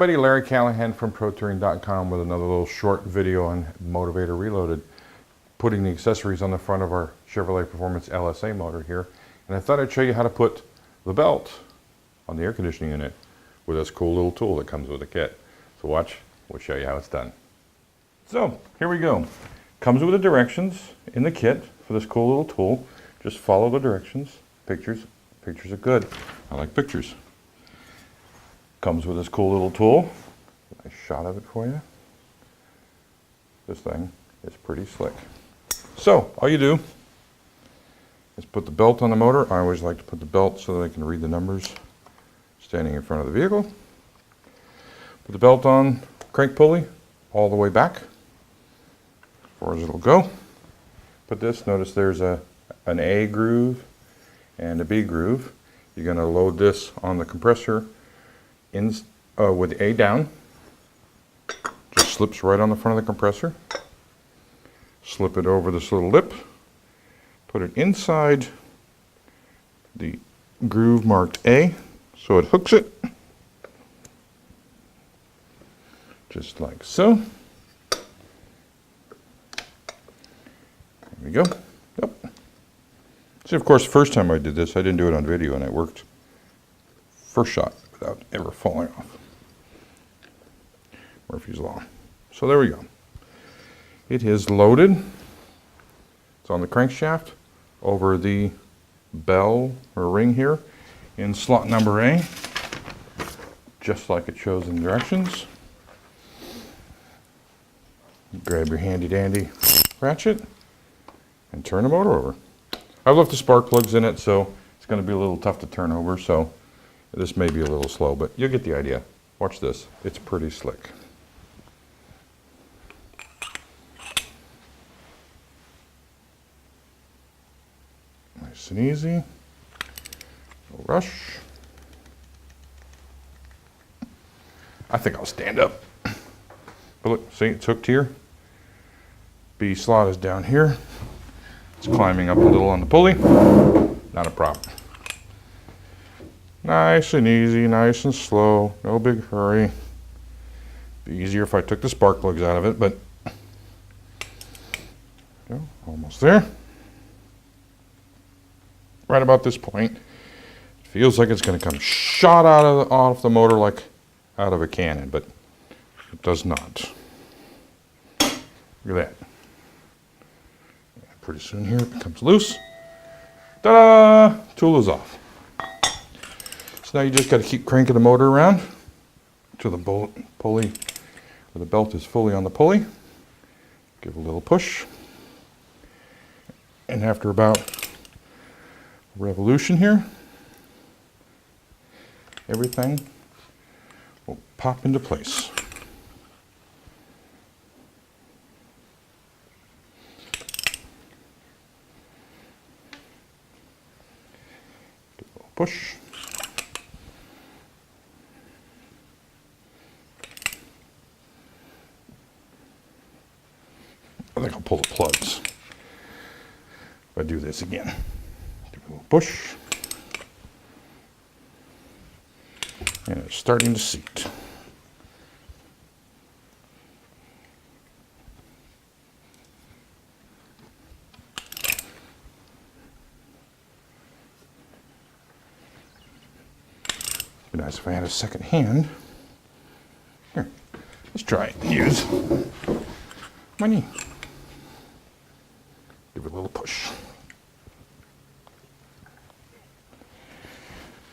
everybody, Larry Callahan from ProTouring.com with another little short video on MotiV8r Reloaded, putting the accessories on the front of our Chevrolet Performance LSA motor here. And I thought I'd show you how to put the belt on the air conditioning unit with this cool little tool that comes with the kit. So watch, we'll show you how it's done. So here we go. Comes with the directions in the kit for this cool little tool. Just follow the directions. Pictures are good. I like pictures. Comes with this cool little tool. Nice shot of it for you. This thing is pretty slick. So all you do is put the belt on the motor. I always like to put the belt so that I can read the numbers standing in front of the vehicle. Put the belt on crank pulley all the way back as far as it'll go. Put this, notice there's an A groove and a B groove. You're going to load this on the compressor with A down. Just slips right on the front of the compressor. Slip it over this little lip. Put it inside the groove marked A so it hooks it. Just like so. There we go. Yep. See, of course, the first time I did this, I didn't do it on video and it worked first shot without ever falling off. Murphy's Law. So there we go. It is loaded. It's on the crankshaft over the bell or ring here in slot number A, just like it shows in directions. Grab your handy dandy ratchet and turn the motor over. I've left the spark plugs in it, so it's going to be a little tough to turn over, so this may be a little slow, but you'll get the idea. Watch this. It's pretty slick. Nice and easy. No rush. I think I'll stand up. But look, see, it's hooked here. B slot is down here. It's climbing up a little on the pulley. Not a problem. Nice and easy, nice and slow, no big hurry. Be easier if I took the spark plugs out of it, but almost there. Right about this point, it feels like it's going to come shot off the motor like out of a cannon, but it does not. Look at that. Pretty soon here it becomes loose. Ta-da! Tool is off. So now you just got to keep cranking the motor around to the pulley, where the belt is fully on the pulley. Give a little push. And after about a revolution here, everything will pop into place. Give a little push. I think I'll pull the plugs if I do this again. Do a little push. And it's starting to seat. It'd be nice if I had a second hand. Here, let's try it and use my knee. Give it a little push.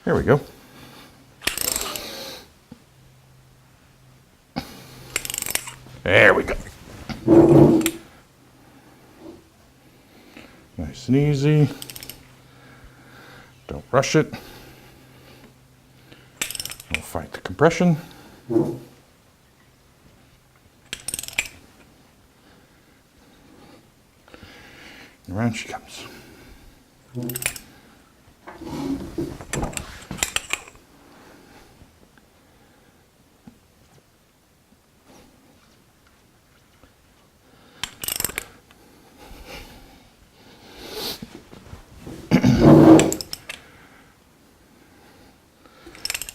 There we go. There we go. Nice and easy. Don't rush it. Don't fight the compression. And around she comes.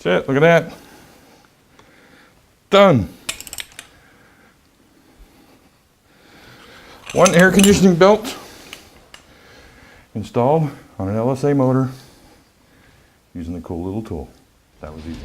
That's it, look at that. Done. One air conditioning belt installed on an LSA motor using the cool little tool. That was easy.